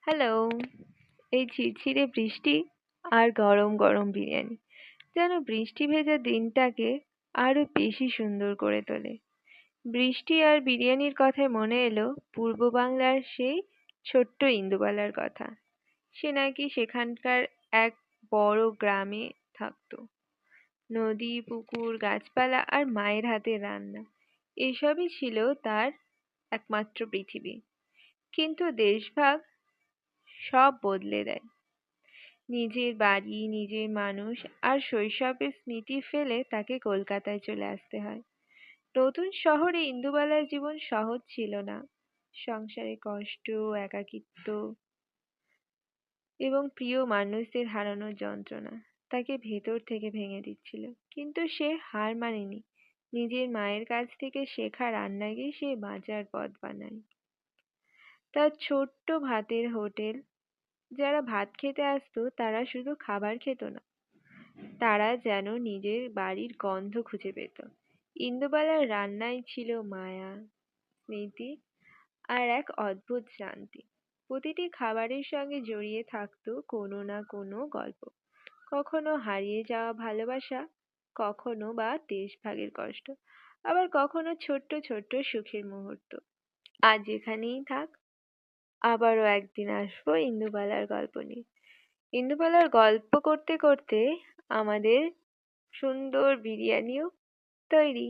Hello. এই ঝিরঝিরে বৃষ্টি আর গরম গরম বিরিয়ানি যেন বৃষ্টি ভেজা দিনটাকে আরো বেশি সুন্দর করে তোলে। বৃষ্টি আর বিরিয়ানির কথায় মনে এলো পূর্ব বাংলার সেই ছোট্ট ইন্দুবালার কথা। সে নাকি সেখানকার এক বড় গ্রামে থাকতো। নদী, পুকুর, গাছপালা আর মায়ের হাতের রান্না এসবই ছিল তার একমাত্র পৃথিবী। কিন্তু দেশভাগ সব বদলে দেয়। নিজের বাড়ি, নিজের মানুষ আর শৈশবের স্মৃতি ফেলে তাকে কলকাতায় চলে আসতে হয়। নতুন শহরে ইন্দুবালার জীবন সহজ ছিল না। সংসারে কষ্ট, একাকিত্ব এবং প্রিয় মানুষদের হারানোর যন্ত্রণা তাকে ভেতর থেকে ভেঙে দিচ্ছিল। কিন্তু সে হার মানেনি। নিজের মায়ের কাছ থেকে শেখা রান্নাকেই সে বাঁচার পথ বানায়। তার ছোট্ট ভাতের হোটেল, যারা ভাত খেতে আসতো তারা শুধু খাবার খেত না, তারা যেন নিজের বাড়ির গন্ধ খুঁজে পেত। ইন্দুবালার রান্নায় ছিল মায়া, স্মৃতি আর এক অদ্ভুত শান্তি। প্রতিটি খাবারের সঙ্গে জড়িয়ে থাকতো কোনো না কোনো গল্প। কখনো হারিয়ে যাওয়া ভালোবাসা, কখনো বা দেশভাগের কষ্ট, আবার কখনো ছোট্ট ছোট্ট সুখের মুহূর্ত। আজ এখানেই থাক, আবারও একদিন আসবো ইন্দুবালার গল্প নিয়ে। ইন্দুবালার গল্প করতে করতে আমাদের সুন্দর বিরিয়ানিও তৈরি।